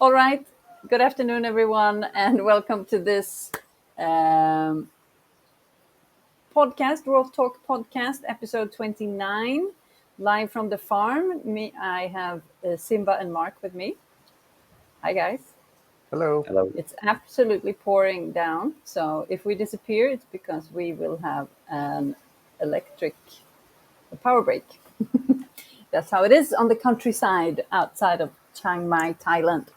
All right. Good afternoon, everyone, and welcome to this um, podcast, World Talk podcast, episode 29, live from the farm. I have Simba and Mark with me. Hi, guys. Hello. Hello. It's absolutely pouring down. So if we disappear, it's because we will have an electric power break. That's how it is on the countryside outside of Chiang Mai, Thailand.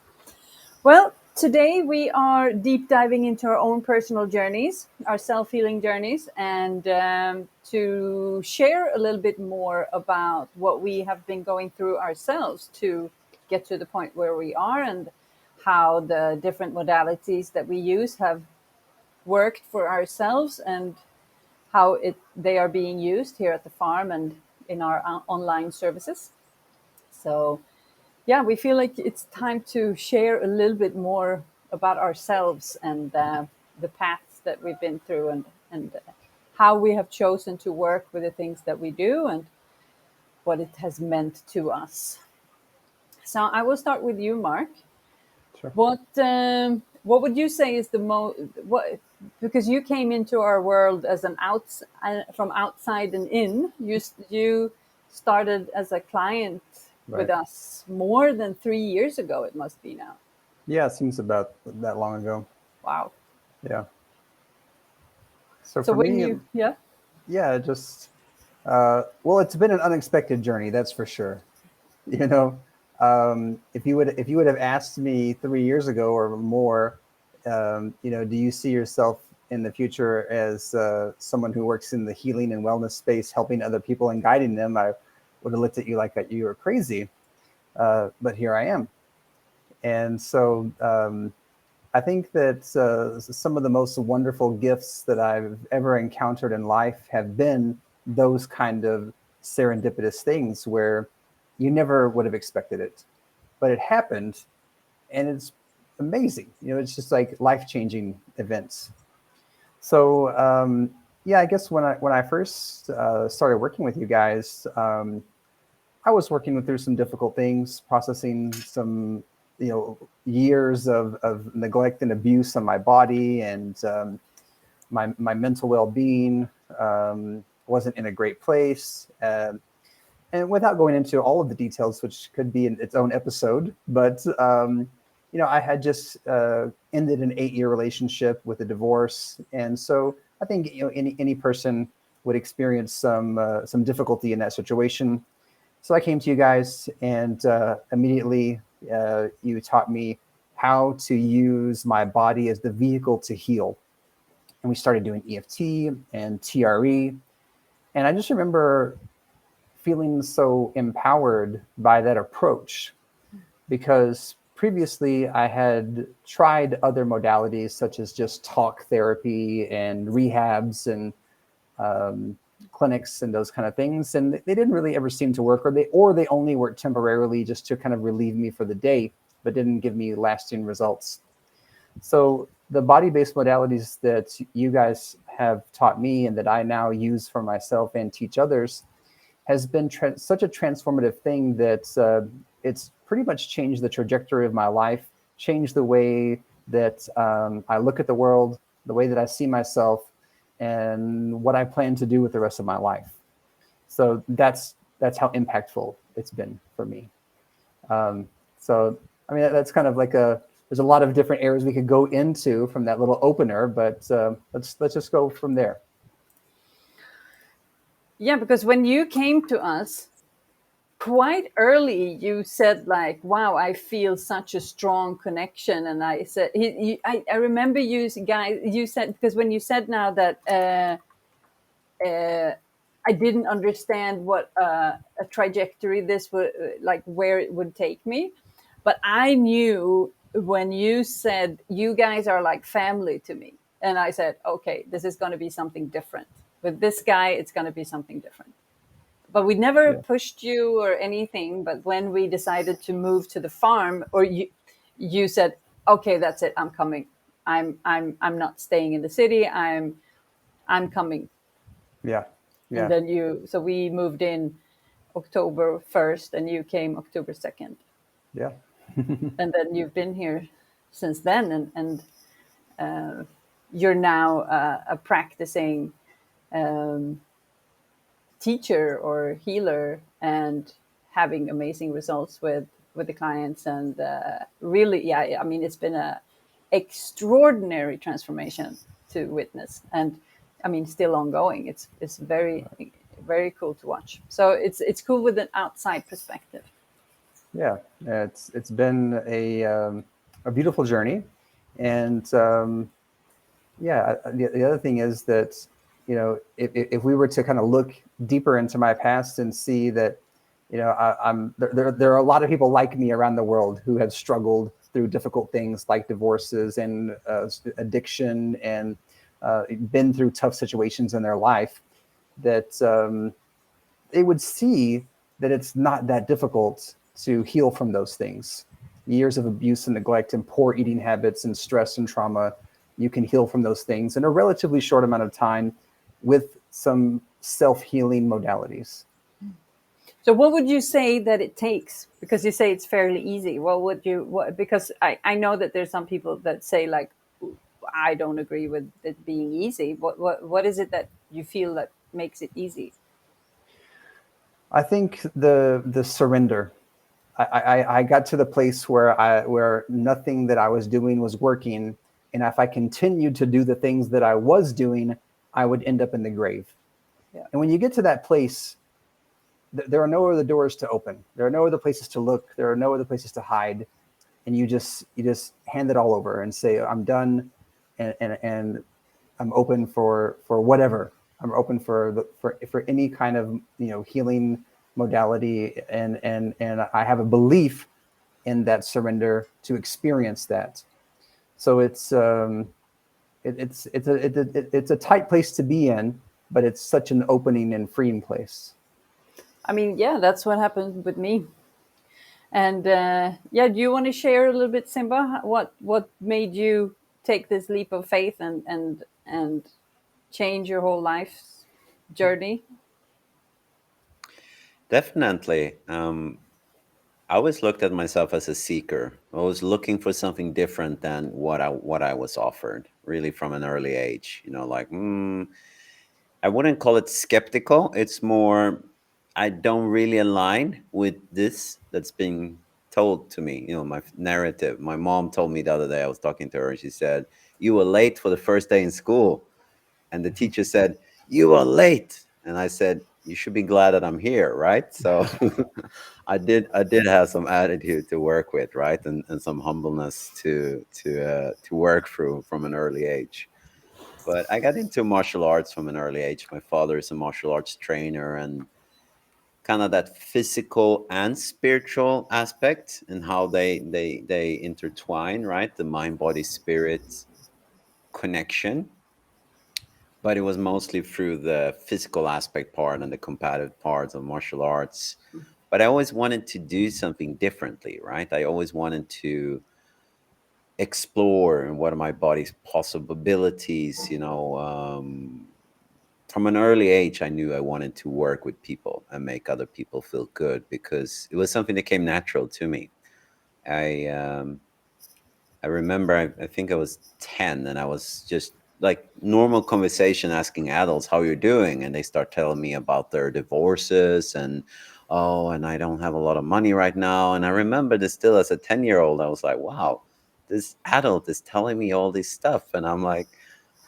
Well, today we are deep diving into our own personal journeys, our self healing journeys, and to share a little bit more about what we have been going through ourselves to get to the point where we are and how the different modalities that we use have worked for ourselves and how they are being used here at the farm and in our online services. So, yeah, we feel like it's time to share a little bit more about ourselves and the paths that we've been through and how we have chosen to work with the things that we do and what it has meant to us. So I will start with you, Mark. Sure. What would you say is the most what because you came into our world as an from outside and in. You started as a client with Right. us more than 3 years ago. It must be now. Yeah, it seems about that long ago. Wow. Yeah. So So for when me, you yeah yeah, just well, it's been an unexpected journey, that's for sure. You know, if you would have asked me 3 years ago or more, do you see yourself in the future as someone who works in the healing and wellness space, helping other people and guiding them? I would have looked at you like that you were crazy. But here I am, and so. I think that some of the most wonderful gifts that I've ever encountered in life have been those kind of serendipitous things where you never would have expected it, but it happened, and it's amazing. It's just like life-changing events. So yeah, I guess when I first started working with you guys, I was working through some difficult things, processing some, years of neglect and abuse on my body, and my mental well-being wasn't in a great place. And without going into all of the details, which could be in its own episode, but I had just ended an 8-year relationship with a divorce, and so I think any person would experience some difficulty in that situation. So I came to you guys, and immediately you taught me how to use my body as the vehicle to heal. And we started doing EFT and TRE. And I just remember feeling so empowered by that approach because previously I had tried other modalities such as just talk therapy and rehabs and um, clinics and those kind of things, and they didn't really ever seem to work, or they only worked temporarily just to kind of relieve me for the day, but didn't give me lasting results. So the body-based modalities that you guys have taught me and that I now use for myself and teach others has been such a transformative thing that it's pretty much changed the trajectory of my life, changed the way that I look at the world, the way that I see myself, and what I plan to do with the rest of my life. So that's how impactful it's been for me. So I mean that's kind of like there's a lot of different areas we could go into from that little opener, but let's just go from there. yeah because when you came to us quite early you said like, wow, I feel such a strong connection. And I said I remember you guys, you said, because when you said now that I didn't understand what a trajectory this would like, where it would take me, but I knew when you said you guys are like family to me, and I said, okay, this is going to be something different with this guy. It's going to be something different. But we never Yeah. pushed you or anything. But when we decided to move to the farm, or you said, okay, that's it, I'm coming. I'm not staying in the city. I'm coming. Yeah. And Yeah. then so we moved in October 1st and you came October 2nd. Yeah. and then you've been here since then, and you're now a practicing um, teacher or healer, and having amazing results with the clients. And really, yeah, I mean, it's been a extraordinary transformation to witness, and I mean, still ongoing. It's very cool to watch. So it's cool with an outside perspective. Yeah, it's been a beautiful journey, and yeah, the other thing is that, if we were to kind of look deeper into my past and see that, there are a lot of people like me around the world who have struggled through difficult things like divorces and addiction, and been through tough situations in their life, that they would see that it's not that difficult to heal from those things. Years of abuse and neglect and poor eating habits and stress and trauma, you can heal from those things in a relatively short amount of time with some self healing modalities. So what would you say that it takes? Because you say it's fairly easy. Because I know that there's some people that say, like, I don't agree with it being easy. What is it that you feel that makes it easy? I think the surrender. I got to the place where nothing that I was doing was working, and if I continued to do the things that I was doing, I would end up in the grave. Yeah. And when you get to that place, there are no other doors to open. There are no other places to look. There are no other places to hide. And you just hand it all over and say, I'm done, and I'm open for whatever. I'm open for any kind of healing modality, and I have a belief in that surrender to experience that. So it's a tight place to be in, but it's such an opening and freeing place. I mean, yeah, that's what happened with me. And yeah, do you want to share a little bit, Simba? What made you take this leap of faith and change your whole life's journey? Definitely. I always looked at myself as a seeker. I was looking for something different than what I was offered, really from an early age. Like, I wouldn't call it skeptical. It's more, I don't really align with this that's being told to me. My narrative. My mom told me the other day, I was talking to her, and she said, "You were late for the first day in school." And the teacher said, "You are late." And I said, "You should be glad that I'm here, right?" So I did have some attitude to work with, right? And some humbleness to work through from an early age. But I got into martial arts from an early age. My father is a martial arts trainer, and kind of that physical and spiritual aspect and how they intertwine, right? The mind body spirit connection. But it was mostly through the physical aspect part and the combative parts of martial arts. But I always wanted to do something differently, right? I always wanted to explore and what are my body's possibilities. From an early age, I knew I wanted to work with people and make other people feel good because it was something that came natural to me. I um, I remember, I think I was 10, and I was just like normal conversation asking adults how you're doing. And they start telling me about their divorces and, oh, and I don't have a lot of money right now. And I remember this still as a 10-year-old. I was like, wow, this adult is telling me all this stuff. And I'm like,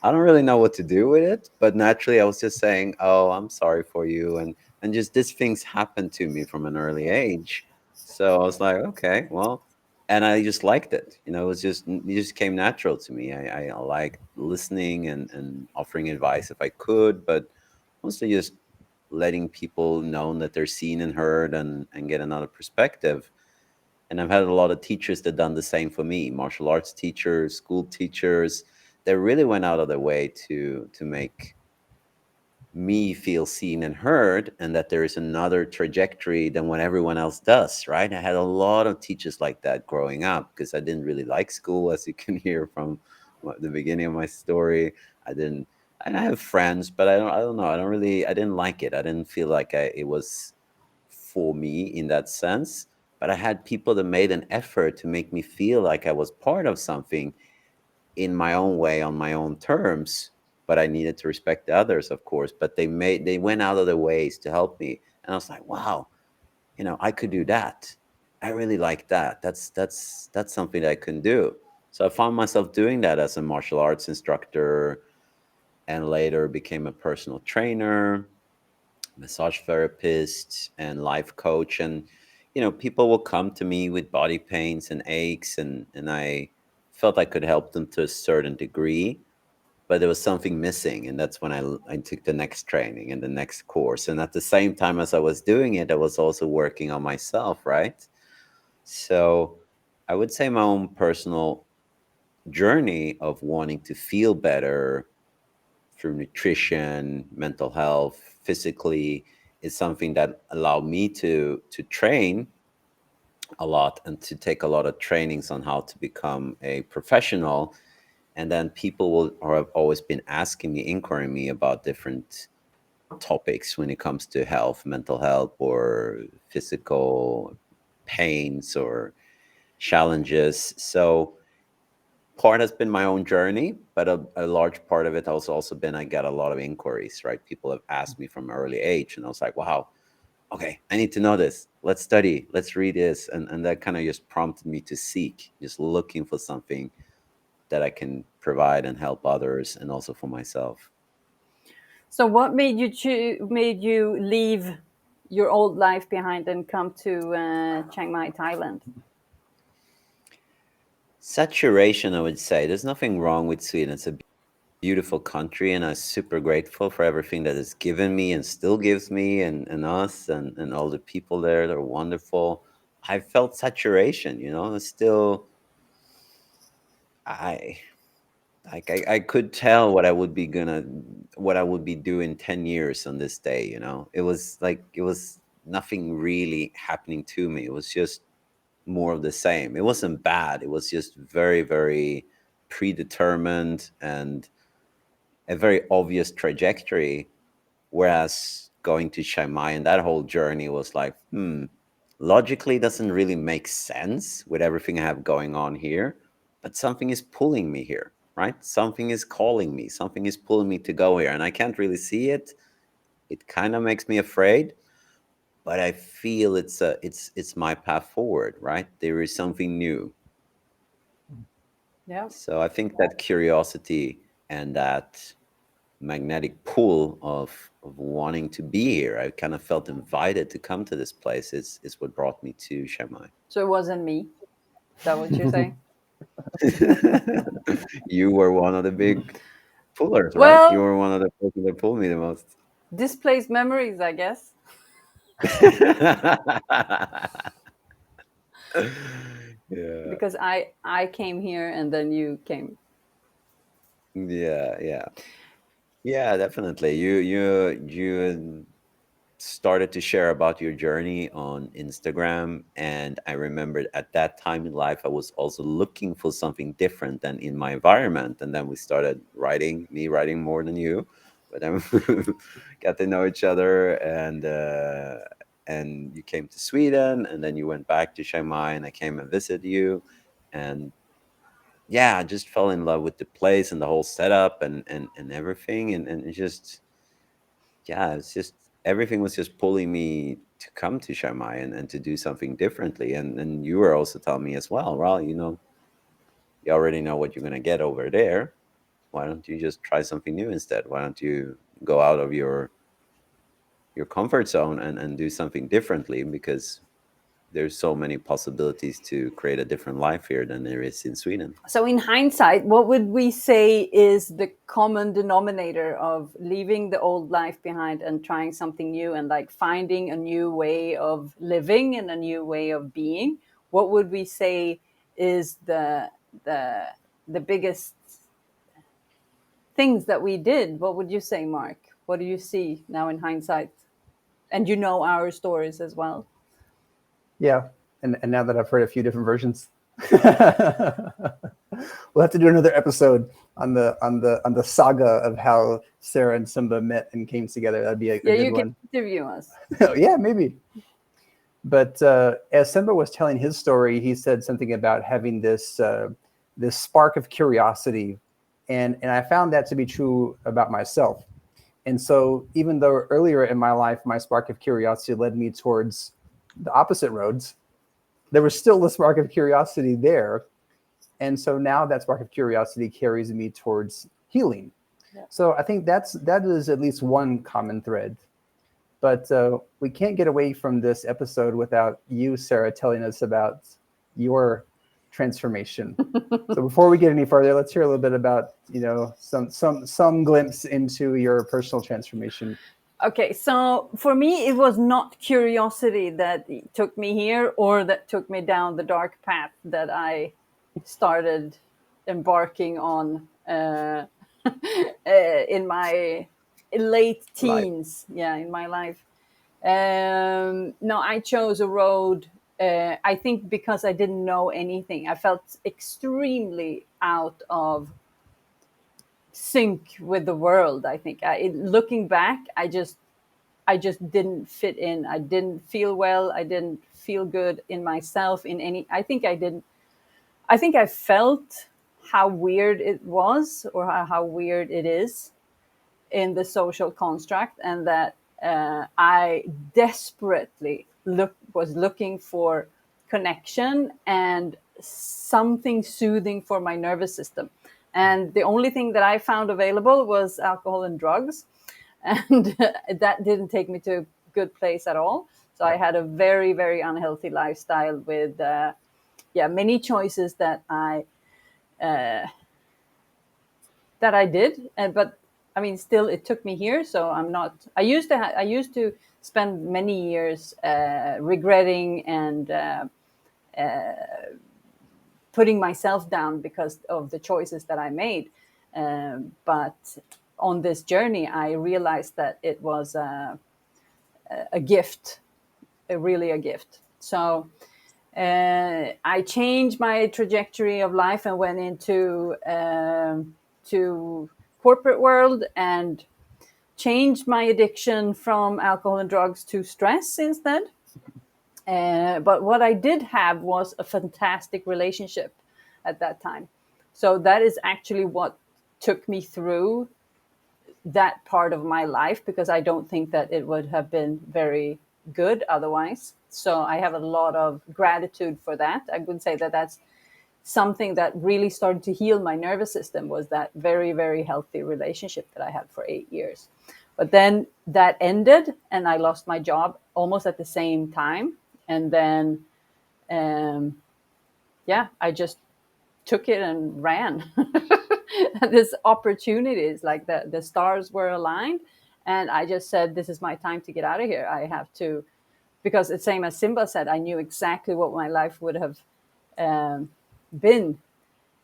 I don't really know what to do with it. But naturally, I was just saying, oh, I'm sorry for you. And just these things happened to me from an early age. So I was like, okay, well, and I just liked it. It just came natural to me. I liked listening and offering advice if I could, but mostly just letting people know that they're seen and heard and get another perspective. And I've had a lot of teachers that done the same for me, martial arts teachers, school teachers, that really went out of their way to make me feel seen and heard, and that there is another trajectory than what everyone else does, right? I had a lot of teachers like that growing up because I didn't really like school, as you can hear from the beginning of my story. I didn't. And I have friends, but I don't know. I didn't like it. I didn't feel like it was for me in that sense. but I had people that made an effort to make me feel like I was part of something in my own way, on my own terms. But I needed to respect the others, of course. But they went out of their ways to help me, and I was like, wow, I could do that. I really like that. That's something that I can do. So I found myself doing that as a martial arts instructor, and later became a personal trainer, massage therapist, and life coach. And people will come to me with body pains and aches, and I felt I could help them to a certain degree, but there was something missing, and that's when I took the next training and the next course. And at the same time as I was doing it, I was also working on myself, right? So I would say my own personal journey of wanting to feel better through nutrition, mental health, physically, is something that allowed me to train a lot and to take a lot of trainings on how to become a professional. And then people will or have always been asking me, inquiring me about different topics when it comes to health, mental health, or physical pains or challenges. So part has been my own journey, but a large part of it has also been I got a lot of inquiries, right? People have asked me from early age, and I was like, wow, okay, I need to know this. Let's study, let's read this. And that kind of just prompted me to seek, just looking for something that I can provide and help others and also for myself. So, what made you leave your old life behind and come to Chiang Mai, Thailand? Saturation, I would say. There's nothing wrong with Sweden. It's a beautiful country, and I'm super grateful for everything that it's given me and still gives me, and us, and all the people there. They're wonderful. I felt saturation, still. I I could tell what I would be doing 10 years on this day. It was like it was nothing really happening to me. It was just more of the same. It wasn't bad. It was just very, very predetermined and a very obvious trajectory. Whereas going to Chiang Mai and that whole journey was like, logically doesn't really make sense with everything I have going on here, but something is pulling me here, right? Something is calling me, something is pulling me to go here, and I can't really see it. It kind of makes me afraid, but I feel it's my path forward, right? There is something new. Yeah. So I think that curiosity and that magnetic pull of wanting to be here. I kind of felt invited to come to this place. Is what brought me to Chiang Mai. So it wasn't me. Is that what you're saying? You were one of the big pullers, right? You Well, were one of the people that pulled me the most. displaced memories, I guess, Yeah, because I came here and then you came. yeah, yeah, yeah. Definitely. You started to share about your journey on Instagram. And I remembered at that time in life, I was also looking for something different than in my environment. And then we started writing, me writing more than you, but then we got to know each other. And you came to Sweden, and then you went back to Chiang Mai, and I came and visited you. And yeah, I just fell in love with the place and the whole setup and everything. And it just, yeah, it's just everything was just pulling me to come to Chiang Mai and to do something differently. And you were also telling me as well, well, you already know what you're gonna get over there. Why don't you just try something new instead? Why don't you go out of your comfort zone and do something differently? Because there's so many possibilities to create a different life here than there is in Sweden. So, in hindsight, what would we say is the common denominator of leaving the old life behind and trying something new and like finding a new way of living and a new way of being? What would we say is the the biggest things that we did? What would you say, Mark? What do you see now in hindsight? And you know our stories as well. Yeah, and now that I've heard a few different versions, we'll have to do another episode on the saga of how Sarah and Simba met and came together. That'd be a Yeah, good you can one. interview us. Yeah, maybe. But as Simba was telling his story, he said something about having this spark of curiosity, and I found that to be true about myself. And so, even though earlier in my life my spark of curiosity led me towards the opposite roads, there was still a spark of curiosity there. And so now that spark of curiosity carries me towards healing. Yeah. So I think that is at least one common thread. But we can't get away from this episode without you, Sarah, telling us about your transformation. So before we get any further, let's hear a little bit about, some glimpse into your personal transformation. Okay, so for me, it was not curiosity that took me here or that took me down the dark path that I started embarking on in my late Life. teens. Yeah, in my life. No, I chose a road. I think because I didn't know anything, I felt extremely out of sync with the world. I think looking back, I just didn't fit in. I didn't feel well. I didn't feel good in myself in any. I think I didn't. I think I felt how weird it was, or how weird it is in the social construct, and that I desperately was looking for connection and something soothing for my nervous system. And the only thing that I found available was alcohol and drugs, and that didn't take me to a good place at all. So I had a very, very unhealthy lifestyle with many choices that I did, but I mean, still, it took me here. So I'm not. I used to spend many years regretting and putting myself down because of the choices that I made. But on this journey, I realized that it was a gift, really a gift. So I changed my trajectory of life and went into to corporate world and changed my addiction from alcohol and drugs to stress instead. But what I did have was a fantastic relationship at that time. So that is actually what took me through that part of my life, because I don't think that it would have been very good otherwise. So I have a lot of gratitude for that. I would say that that's something that really started to heal my nervous system, was that very, very healthy relationship that I had for 8 years. But then that ended and I lost my job almost at the same time. And then, I just took it and ran. This opportunities, like the stars were aligned. And I just said, this is my time to get out of here. I have to, because it's same as Simba said, I knew exactly what my life would have been.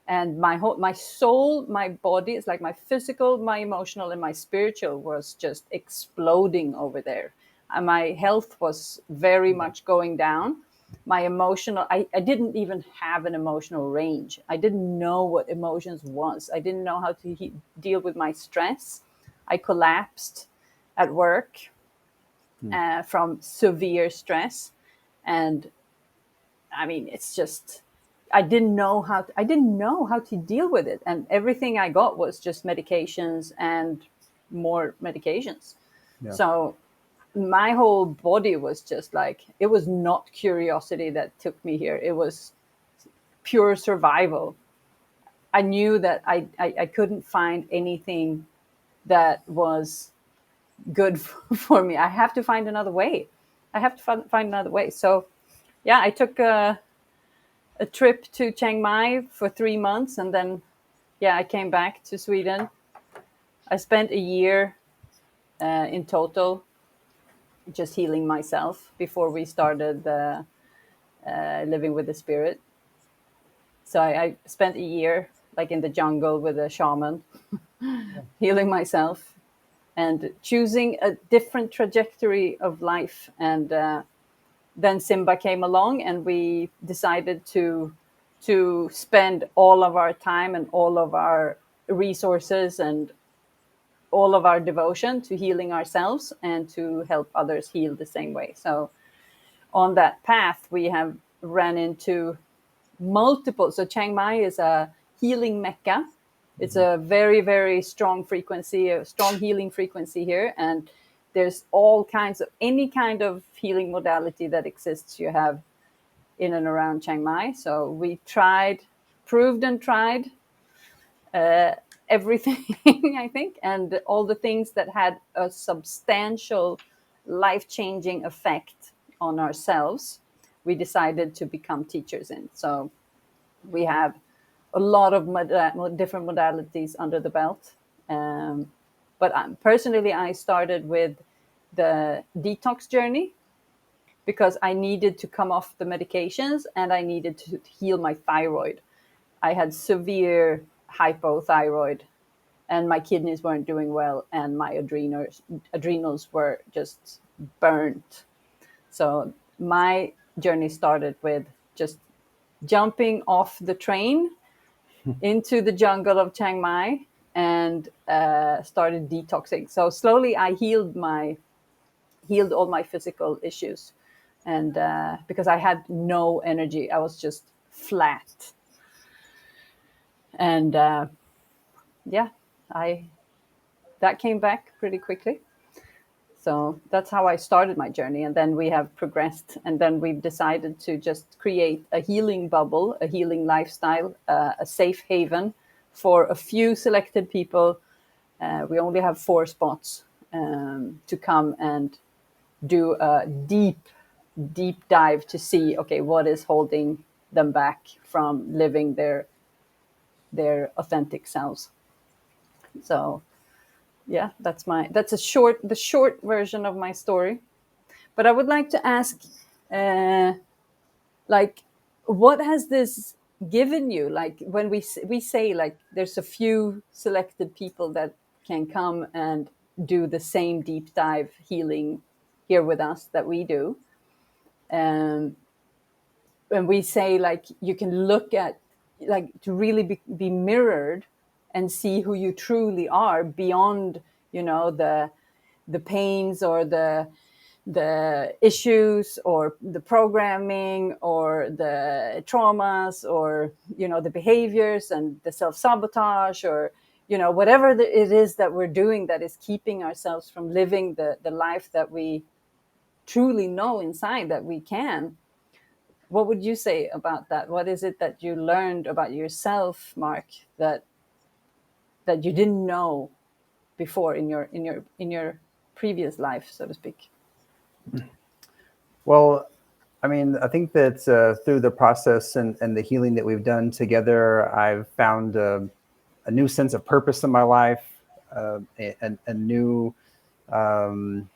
And my soul, my body, it's like my physical, my emotional, and my spiritual was just exploding over there. And my health was very much going down. My emotional, I didn't even have an emotional range. I didn't know what emotions was. I didn't know how to deal with my stress. I collapsed at work from severe stress. And I mean, it's just, I didn't know how to deal with it. And everything I got was just medications and more medications. Yeah. So my whole body was just like, it was not curiosity that took me here. It was pure survival. I knew that I couldn't find anything that was good for me. I have to find another way. I have to find another way. So yeah, I took a trip to Chiang Mai for 3 months, and then I came back to Sweden. I spent a year in total just healing myself before we started living with the spirit. So I spent a year like in the jungle with a shaman, healing myself and choosing a different trajectory of life. And then Simba came along, and we decided to spend all of our time and all of our resources and all of our devotion to healing ourselves and to help others heal the same way. So on that path, we have ran into multiple. So Chiang Mai is a healing mecca. It's a very, very strong frequency, a strong healing frequency here. And there's all kinds of, any kind of healing modality that exists, you have in and around Chiang Mai. So we tried, proved and tried everything, I think, and all the things that had a substantial life-changing effect on ourselves, we decided to become teachers in. So we have a lot of different modalities under the belt. But personally, I started with the detox journey because I needed to come off the medications and I needed to heal my thyroid. I had severe hypothyroid and my kidneys weren't doing well and my adrenals were just burnt. So my journey started with just jumping off the train into the jungle of Chiang Mai and started detoxing. So slowly I healed all my physical issues, and because I had no energy, I was just flat. And yeah, I that came back pretty quickly. So that's how I started my journey. And then we have progressed. And then we've decided to just create a healing bubble, a healing lifestyle, a safe haven for a few selected people. We only have 4 spots to come and do a deep dive to see, okay, what is holding them back from living their authentic selves. So yeah, that's the short version of my story. But I would like to ask, uh, like, what has this given you? Like, when we say like there's a few selected people that can come and do the same deep dive healing here with us that we do, and we say like you can look at, like, to really be mirrored and see who you truly are beyond, the pains or the issues or the programming or the traumas or the behaviors and the self-sabotage or whatever it is that we're doing that is keeping ourselves from living the life that we truly know inside that we can. What would you say about that? What is it that you learned about yourself, Mark, that you didn't know before in your previous life, so to speak? Well, I mean, I think that through the process and the healing that we've done together, I've found a new sense of purpose in my life, a new um,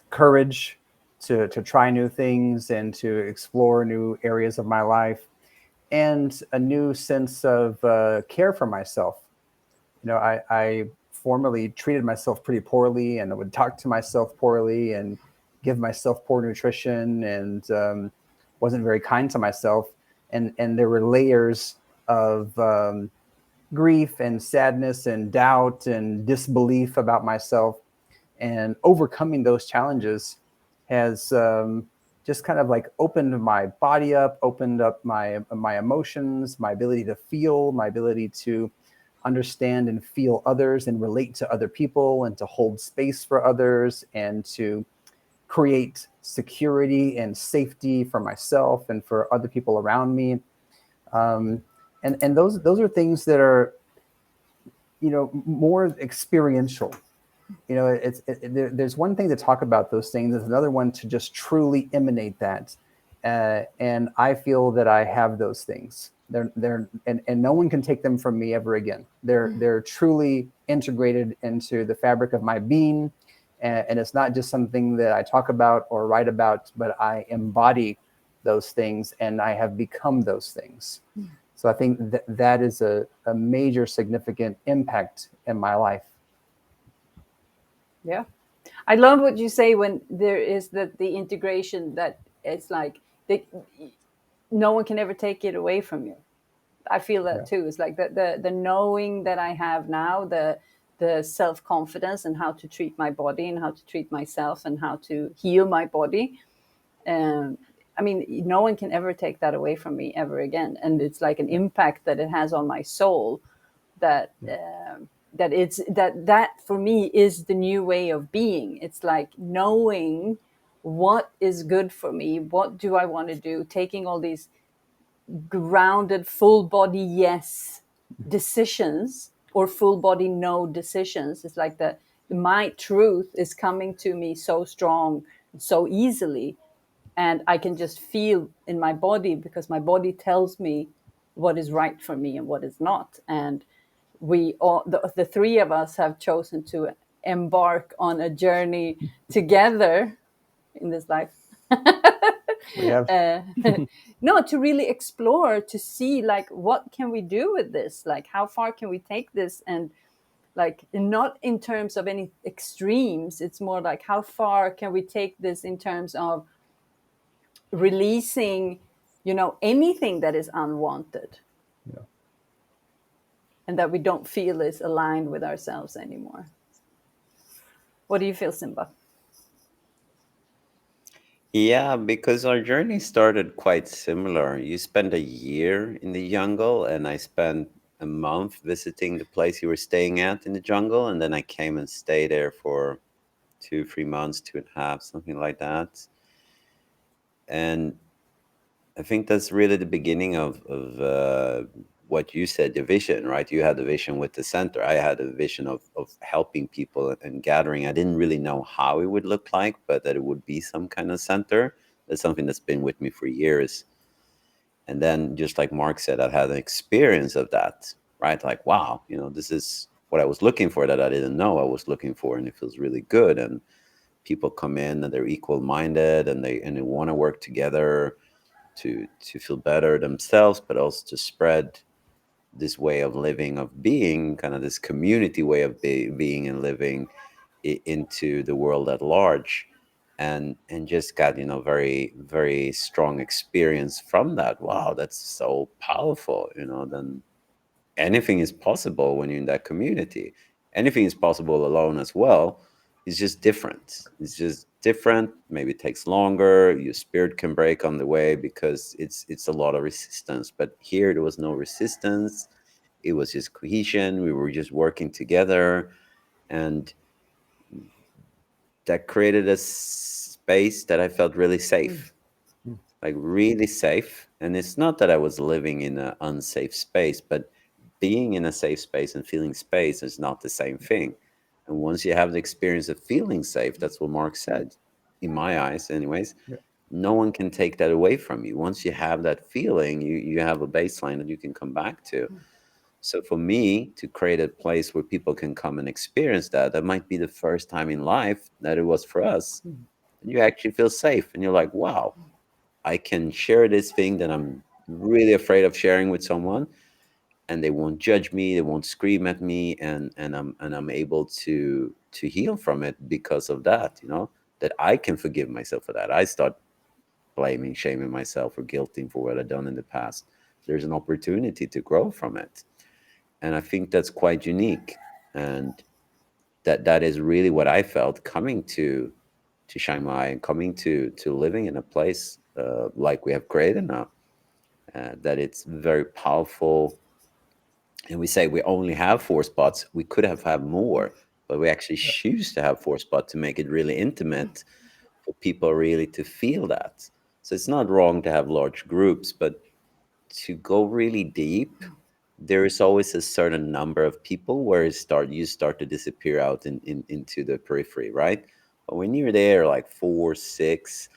courage to try new things and to explore new areas of my life, and a new sense of care for myself. I formerly treated myself pretty poorly, and I would talk to myself poorly and give myself poor nutrition, and wasn't very kind to myself. And there were layers of grief and sadness and doubt and disbelief about myself. And overcoming those challenges has just kind of like opened my body up, opened up my emotions, my ability to feel, my ability to understand and feel others and relate to other people and to hold space for others and to create security and safety for myself and for other people around me. Um, and those are things that are, more experiential. There's one thing to talk about those things. There's another one to just truly emanate that. And I feel that I have those things. And no one can take them from me ever again. They're truly integrated into the fabric of my being. And it's not just something that I talk about or write about, but I embody those things and I have become those things. So I think that is a major significant impact in my life. Yeah, I love what you say when there is the integration, that it's like no one can ever take it away from you. I feel that Yeah. too. It's like the knowing that I have now, the self-confidence and how to treat my body and how to treat myself and how to heal my body. I mean, no one can ever take that away from me ever again. And it's like an impact that it has on my soul, that that for me is the new way of being. It's like knowing what is good for me, what do I want to do, taking all these grounded full body yes decisions, or full body no decisions. It's like the my truth is coming to me so strong, so easily, and I can just feel in my body, because my body tells me what is right for me and what is not. And we all, the three of us, have chosen to embark on a journey together in this life. We have. No, to really explore, to see like what can we do with this, like how far can we take this, and like not in terms of any extremes. It's more like how far can we take this in terms of releasing, anything that is unwanted, Yeah. and that we don't feel is aligned with ourselves anymore. What do you feel, Simba? Yeah, because our journey started quite similar. You spent a year in the jungle, and I spent a month visiting the place you were staying at in the jungle, and then I came and stayed there for 2, 3 months, 2.5, something like that. And I think that's really the beginning of what you said, the vision, right? You had the vision with the center. I had a vision of helping people and gathering. I didn't really know how it would look like, but that it would be some kind of center. That's something that's been with me for years. And then, just like Mark said, I've had an experience of that, right? Like, wow, this is what I was looking for that I didn't know I was looking for, and it feels really good. And people come in and they're equal minded, and they want to work together to feel better themselves, but also to spread this way of living, of being, kind of this community way of being and living into the world at large. And just got very, very strong experience from that. Wow, that's so powerful. Then anything is possible when you're in that community. Anything is possible alone as well. It's just different. It's just different. Maybe it takes longer. Your spirit can break on the way because it's a lot of resistance. But here there was no resistance. It was just cohesion. We were just working together, and that created a space that I felt really safe, like really safe. And it's not that I was living in an unsafe space, but being in a safe space and feeling space is not the same thing. And once you have the experience of feeling safe, that's what Mark said, in my eyes, anyways, Yeah. no one can take that away from you. Once you have that feeling, you have a baseline that you can come back to. So for me to create a place where people can come and experience that, that might be the first time in life that it was for us. And you actually feel safe and you're like, wow, I can share this thing that I'm really afraid of sharing with someone, and they won't judge me, they won't scream at me, and I'm able to heal from it because of that, that I can forgive myself for that. I start blaming, shaming myself or guilting for what I've done in the past. There's an opportunity to grow from it. And I think that's quite unique. And that is really what I felt coming to Chiang Mai and coming to living in a place like we have created now. That it's very powerful. And we say we only have 4 spots. We could have had more, but we actually choose to have 4 spots to make it really intimate for people really to feel that. So it's not wrong to have large groups, but to go really deep, there is always a certain number of people where you start to disappear out into the periphery, right? But when you're there, like 4, 6,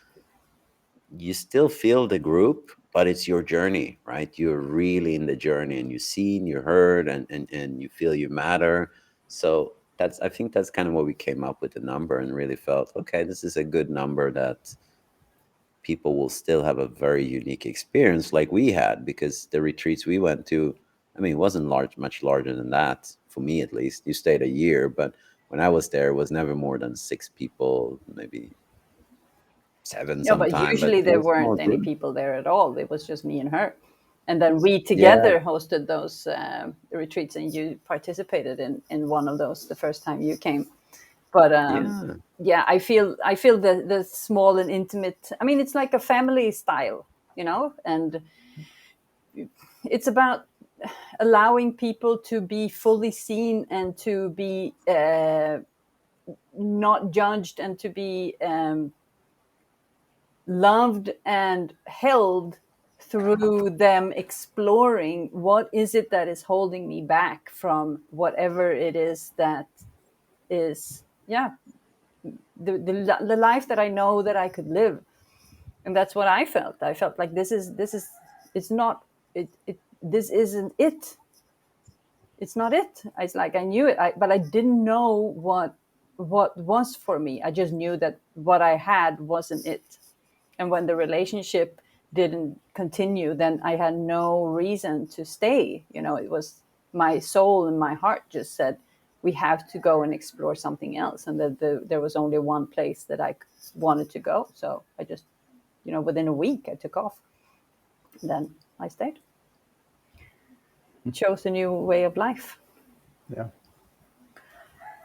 you still feel the group, but it's your journey, right? You're really in the journey, and you see and you heard, and you feel you matter. So I think that's kind of what we came up with the number, and really felt, okay, this is a good number that people will still have a very unique experience like we had, because the retreats we went to, I mean, it wasn't much larger than that, for me at least. You stayed a year, but when I was there, it was never more than 6 people, maybe 7 No, but sometime, but usually it there was small weren't any group. people there at all. It was just me and her. And then we Yeah, together hosted those retreats, and you participated in one of those the first time you came. But Yeah. yeah, I feel the small and intimate. I mean, it's like a family style, you know, and it's about allowing people to be fully seen and to be not judged and to be loved and held through them exploring what is it that is holding me back from whatever it is that is, yeah, the life that I know that I could live. And that's what I felt like this is it's not this isn't it. It's not it. It's like I knew it, but I didn't know what was for me. I just knew that what I had wasn't it. And when the relationship didn't continue, then I had no reason to stay. You know, it was my soul and my heart just said, we have to go and explore something else. And there was only one place that I wanted to go. So I just, you know, within a week, I took off. Then I stayed. Chose a new way of life. Yeah.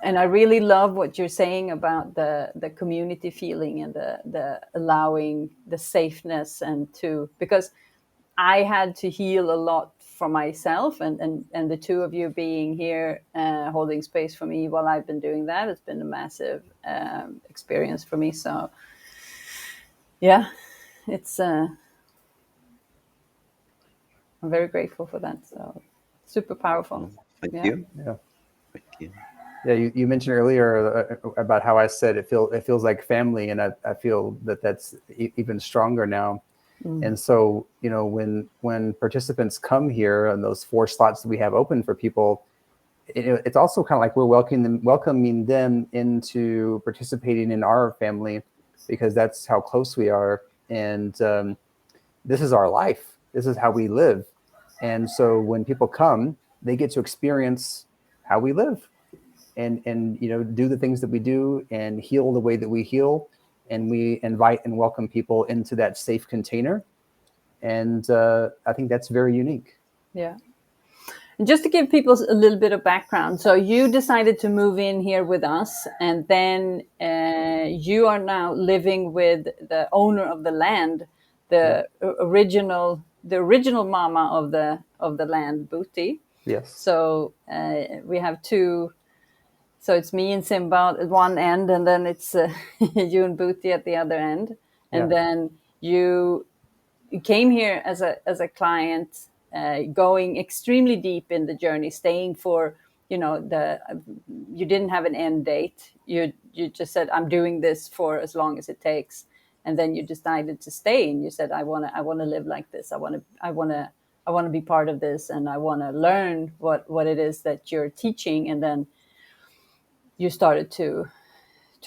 And I really love what you're saying about the community feeling and the allowing the safeness and to, because I had to heal a lot for myself, and the two of you being here holding space for me while I've been doing that, it's been a massive experience for me. So yeah, it's I'm very grateful for that. So super powerful. Well, thank Yeah. you. Yeah. Thank you. Yeah, you mentioned earlier about how I said it feels like family, and I feel that that's even stronger now. And so, you know, when participants come here and those 4 slots that we have open for people, it's also kind of like we're welcoming them into participating in our family, because that's how close we are. And this is our life. This is how we live. And so when people come, they get to experience how we live, and you know, do the things that we do and heal the way that we heal. And we invite and welcome people into that safe container. And I think that's very unique. Yeah. And just to give people a little bit of background, so you decided to move in here with us, and then you are now living with the owner of the land, Yeah. the original mama of the land, Booty. Yes. So we have two. So it's me and Simba at one end, and then it's you and Booty at the other end, Yeah. and then you came here as a client, going extremely deep in the journey, staying for, you know, you didn't have an end date. You just said, I'm doing this for as long as it takes, and then you decided to stay, and you said, I want to live like this. I want to be part of this, and I want to learn what it is that you're teaching. And then you started to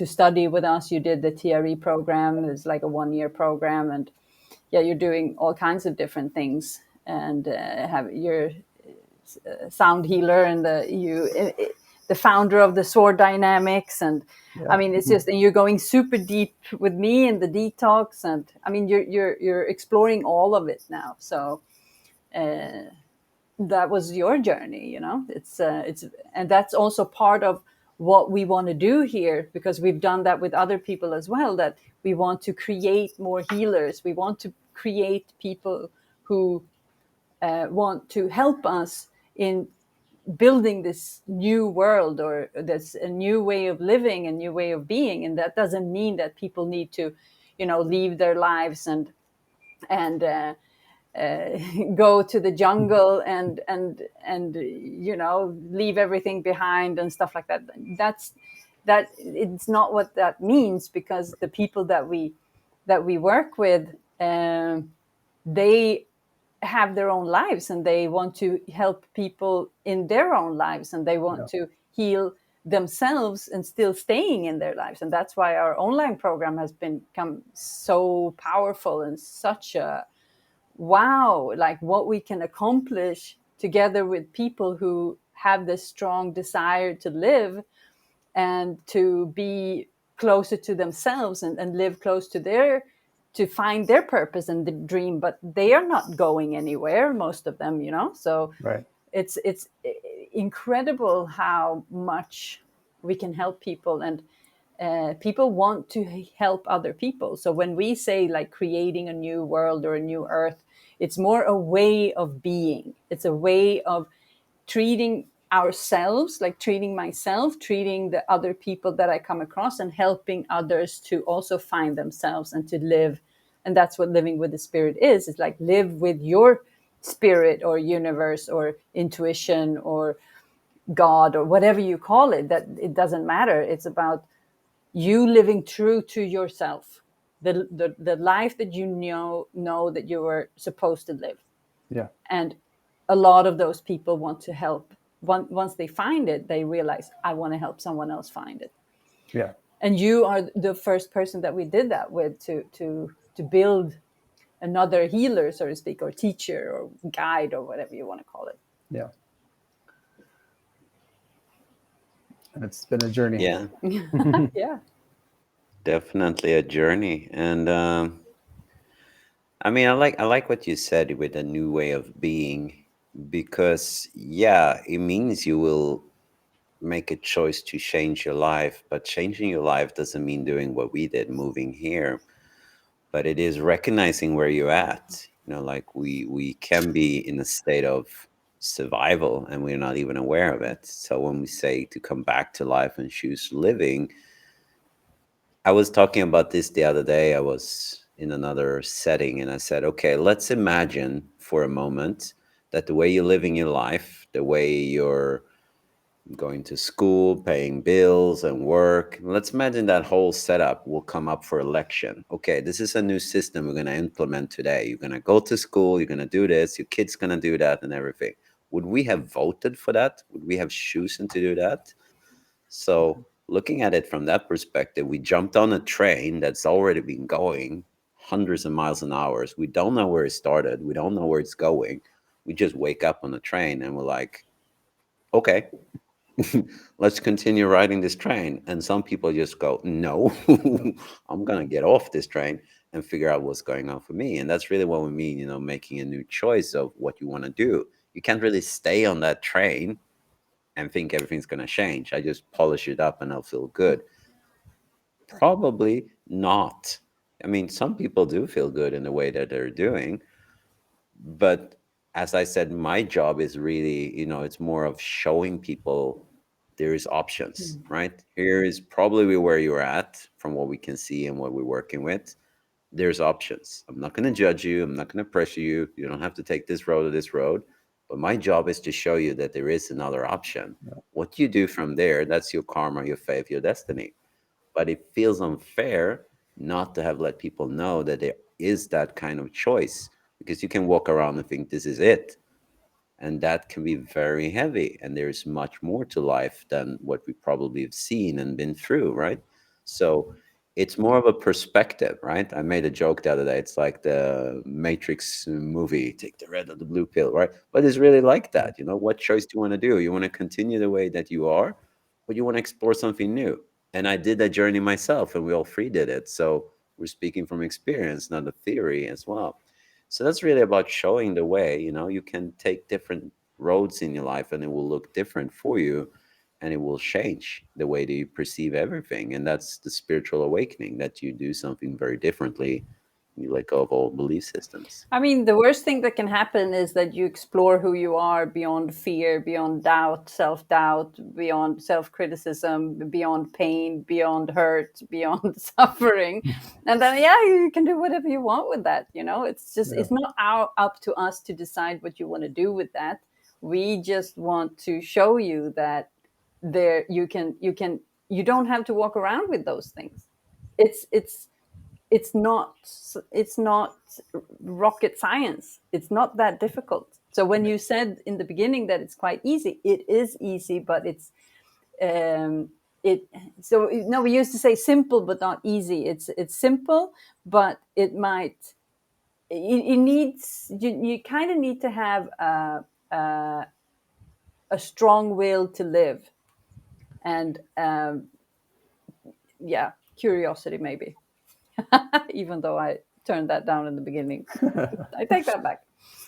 study with us. You did the TRE program. It's like a 1-year program, and yeah, you're doing all kinds of different things, and have your sound healer, and the founder of the sword dynamics, and I Yeah. mean, it's just, and you're going super deep with me in the detox, and I mean, you're exploring all of it now. So that was your journey, you know. It's and that's also part of what we want to do here, because we've done that with other people as well, that we want to create more healers. We want to create people who want to help us in building this new world, or this a new way of living, a new way of being. And that doesn't mean that people need to, you know, leave their lives and go to the jungle and you know, leave everything behind and stuff like that. That it's not what that means, because the people that we work with, they have their own lives, and they want to help people in their own lives, and they want Yeah. to heal themselves and still staying in their lives. And that's why our online program has become so powerful, and such a wow, like what we can accomplish together with people who have this strong desire to live and to be closer to themselves, and live close to to find their purpose and the dream. But they are not going anywhere, most of them, you know. So Right. it's incredible how much we can help people, and people want to help other people. So when we say like creating a new world or a new earth, it's more a way of being. It's a way of treating ourselves, like treating myself, treating the other people that I come across, and helping others to also find themselves and to live. And that's what living with the spirit is. It's like live with your spirit or universe or intuition or God or whatever you call it, that it doesn't matter. It's about you living true to yourself, the life that you know that you were supposed to live. Yeah. And a lot of those people want to help. Once they find it, they realize, I want to help someone else find it. Yeah. And you are the first person that we did that with, to build another healer, so to speak, or teacher or guide or whatever you want to call it. Yeah. And it's been a journey. Yeah, Yeah. definitely a journey. And I mean, I like what you said with a new way of being, because yeah, it means you will make a choice to change your life, but changing your life doesn't mean doing what we did, moving here, but it is recognizing where you're at. Like we can be in a state of survival and we're not even aware of it. So when we say to come back to life and choose living, I was talking about this the other day. I was in another setting and I said, okay, let's imagine for a moment that the way you're living your life, the way you're going to school, paying bills and work, let's imagine that whole setup will come up for election. Okay, this is a new system we're going to implement today. You're going to go to school, you're going to do this, your kid's going to do that and everything. Would we have voted for that? Would we have chosen to do that? So looking at it from that perspective, we jumped on a train that's already been going hundreds of miles an hour. We don't know where it started. We don't know where it's going. We just wake up on the train and we're like, okay, let's continue riding this train. And some people just go, no, I'm going to get off this train and figure out what's going on for me. And that's really what we mean, making a new choice of what you want to do. You can't really stay on that train and think everything's going to change. I just polish it up and I'll feel good. Probably not. I mean, some people do feel good in the way that they're doing, but as I said, my job is really, it's more of showing people there is options, right? Here is probably where you're at from what we can see and what we're working with. There's options. I'm not going to judge you. I'm not going to pressure you. You don't have to take this road or this road. But my job is to show you that there is another option. What you do from there, that's your karma, your faith, your destiny. But it feels unfair not to have let people know that there is that kind of choice, because you can walk around and think this is it, and that can be very heavy, and there's much more to life than what we probably have seen and been through, right? So it's more of a perspective, right? I made a joke the other day. It's like the Matrix movie, take the red or the blue pill, right? But it's really like that. What choice do you want to do? You want to continue the way that you are, or you want to explore something new? And I did that journey myself, and we all three did it. So we're speaking from experience, not a theory as well. So that's really about showing the way. You can take different roads in your life and it will look different for you, and it will change the way that you perceive everything. And that's the spiritual awakening, that you do something very differently. You let go of old belief systems. I mean, the worst thing that can happen is that you explore who you are beyond fear, beyond doubt, self doubt, beyond self criticism, beyond pain, beyond hurt, beyond suffering. And then, yeah, you can do whatever you want with that. It's just, Yeah. it's not up to us to decide what you want to do with that. We just want to show you that you don't have to walk around with those things. It's, it's, it's not it's not rocket science. It's not that difficult. So when you said in the beginning that it's quite easy, it is easy, but um it so no, we used to say simple but not easy. It's simple, but it needs, you kind of need to have a strong will to live, and yeah, curiosity maybe. Even though I turned that down in the beginning. I take that back.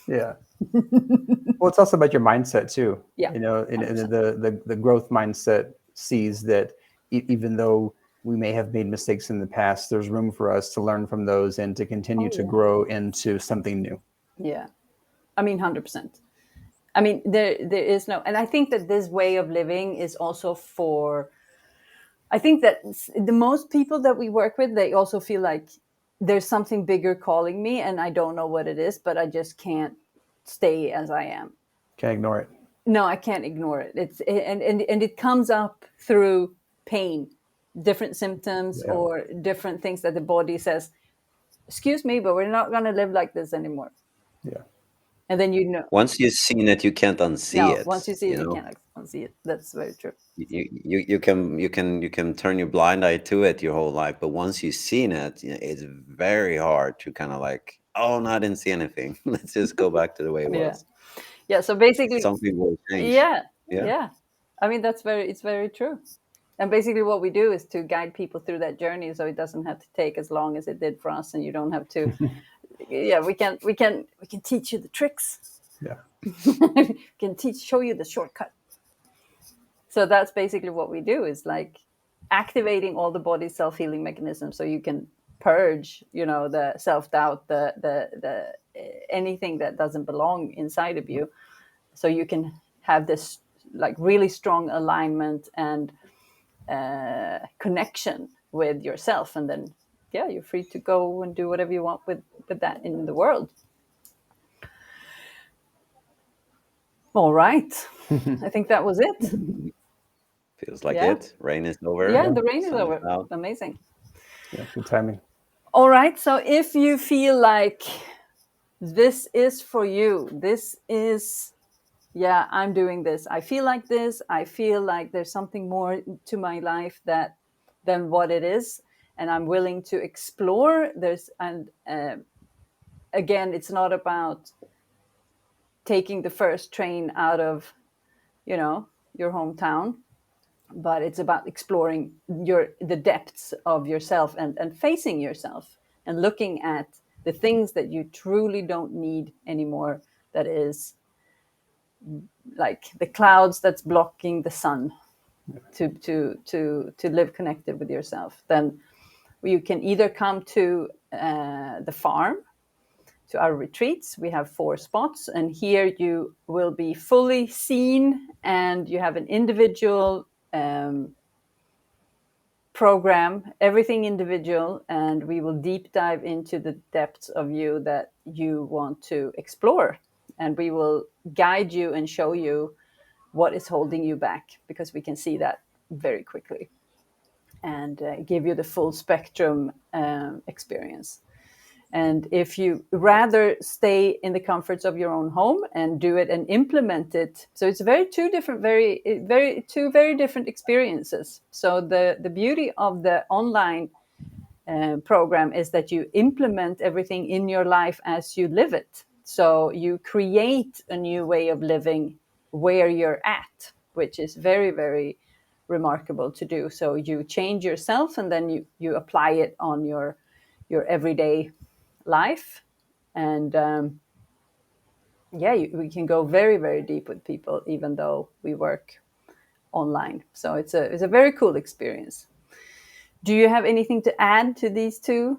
Yeah. Well, it's also about your mindset too. Yeah, In 100%. the growth mindset. sees that even though we may have made mistakes in the past, there's room for us to learn from those and to continue to grow into something new. Yeah. I mean, 100%. I mean, there is no, and I think that this way of living is also for, I think that the most people that we work with, they also feel like there's something bigger calling me and I don't know what it is, but I just can't stay as I am. Can't ignore it. No, I can't ignore it. And it comes up through pain, different symptoms or different things that the body says, excuse me, but we're not going to live like this anymore. Yeah. And then you know. Once you've seen it, you can't unsee No, it. once you see it, you know? can't unsee it. That's very true. You can turn your blind eye to it your whole life, but once you've seen it, it's very hard to kind of like, oh no, I didn't see anything. Let's just go back to the way it was. Yeah. So basically, Something will change. yeah. Yeah. I mean, it's very true. And basically what we do is to guide people through that journey so it doesn't have to take as long as it did for us, and you don't have to we can teach you the tricks. Yeah. We can show you the shortcut. So that's basically what we do, is like activating all the body's self-healing mechanisms so you can purge, the self-doubt, the anything that doesn't belong inside of you, so you can have this like really strong alignment and connection with yourself, and then you're free to go and do whatever you want with that in the world. All right. I think that was it. Feels like it. Rain is over. Yeah, the rain is Sun over. out. Amazing. Yeah, good timing. All right. So if you feel like this is for you, this is, I'm doing this. I feel like this. I feel like there's something more to my life than what it is, and I'm willing to explore. Again, it's not about taking the first train out of, your hometown, but it's about exploring the depths of yourself and facing yourself and looking at the things that you truly don't need anymore. That is like the clouds that's blocking the sun to live connected with yourself. Then you can either come to the farm, to our retreats. We have 4 spots, and here you will be fully seen, and you have an individual program, everything individual, and we will deep dive into the depths of you that you want to explore, and we will guide you and show you what is holding you back, because we can see that very quickly, and give you the full spectrum experience. And if you rather stay in the comforts of your own home and do it and implement it, so it's two very different experiences. So the beauty of the online program is that you implement everything in your life as you live it. So you create a new way of living where you're at, which is very, very remarkable to do. So you change yourself, and then you apply it on your everyday life, and we can go very, very deep with people even though we work online. So it's a very cool experience. Do you have anything to add to these two?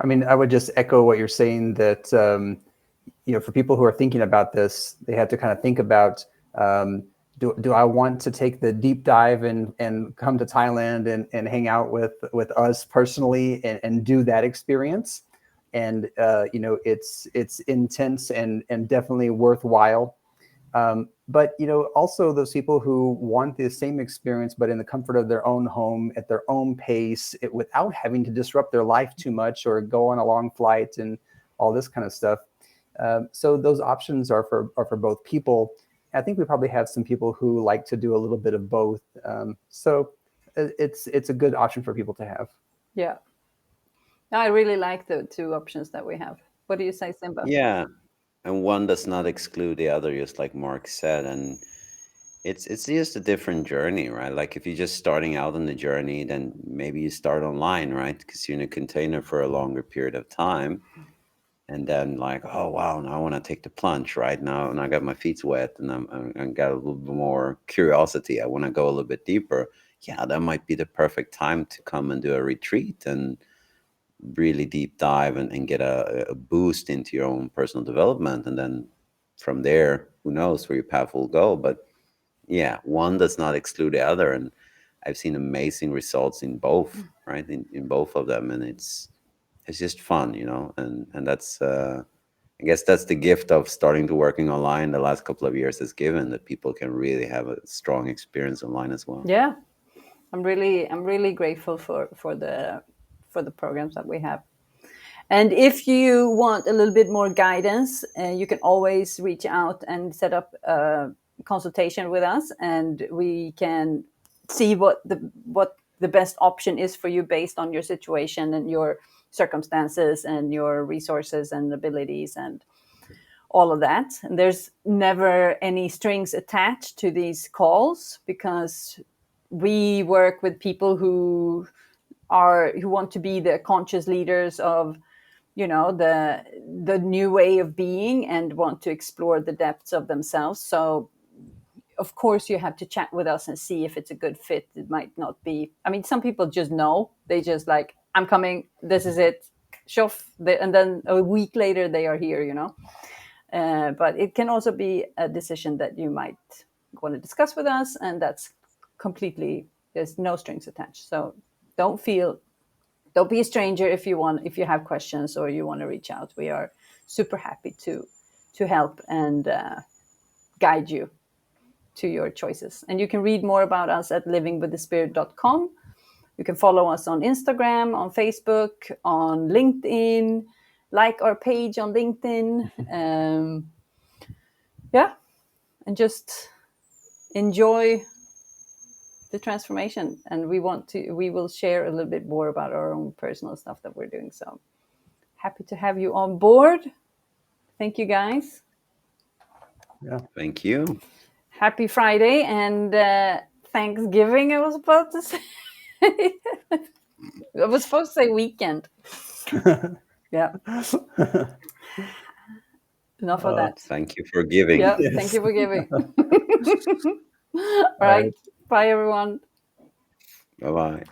I mean, I would just echo what you're saying, that for people who are thinking about this, they have to kind of think about, do I want to take the deep dive and come to Thailand and hang out with us personally and do that experience? And it's intense and definitely worthwhile. But also those people who want the same experience, but in the comfort of their own home, at their own pace, without having to disrupt their life too much or go on a long flight and all this kind of stuff. So those options are for both people. I think we probably have some people who like to do a little bit of both. So it's a good option for people to have. Yeah. I really like the 2 options that we have. What do you say, Simba? Yeah. And one does not exclude the other, just like Mark said. And it's just a different journey, right? Like if you're just starting out on the journey, then maybe you start online, right? Because you're in a container for a longer period of time. and then like, oh wow, now I want to take the plunge right now, and I got my feet wet, and I got a little bit more curiosity. I want to go a little bit deeper. Yeah, that might be the perfect time to come and do a retreat and really deep dive and get a boost into your own personal development, and then from there, who knows where your path will go. But yeah, one does not exclude the other, and I've seen amazing results in both, right? In both of them, and it's just fun, and that's I guess that's the gift of starting to working online the last couple of years has given, that people can really have a strong experience online as well. Yeah, I'm really grateful for the programs that we have. And if you want a little bit more guidance, you can always reach out and set up a consultation with us, and we can see what the best option is for you based on your situation and your circumstances and your resources and abilities and all of that. And there's never any strings attached to these calls, because we work with people who want to be the conscious leaders of the new way of being and want to explore the depths of themselves. So of course you have to chat with us and see if it's a good fit. It might not be. I mean, some people just know, they just like, I'm coming, this is it, shuff, and then a week later they are here, but it can also be a decision that you might want to discuss with us, and that's completely, there's no strings attached. So don't be a stranger if you have questions or you want to reach out. We are super happy to help and guide you to your choices. And you can read more about us at livingwiththespirit.com. You can follow us on Instagram, on Facebook, on LinkedIn, like our page on LinkedIn. Yeah, and just enjoy the transformation. And we will share a little bit more about our own personal stuff that we're doing. So happy to have you on board. Thank you, guys. Yeah. Thank you. Happy Friday and Thanksgiving, I was about to say. I was supposed to say weekend. Yeah. Enough of that. Thank you for giving. Yeah, Yes. thank you for giving. All All right. right. Bye, everyone. Bye bye.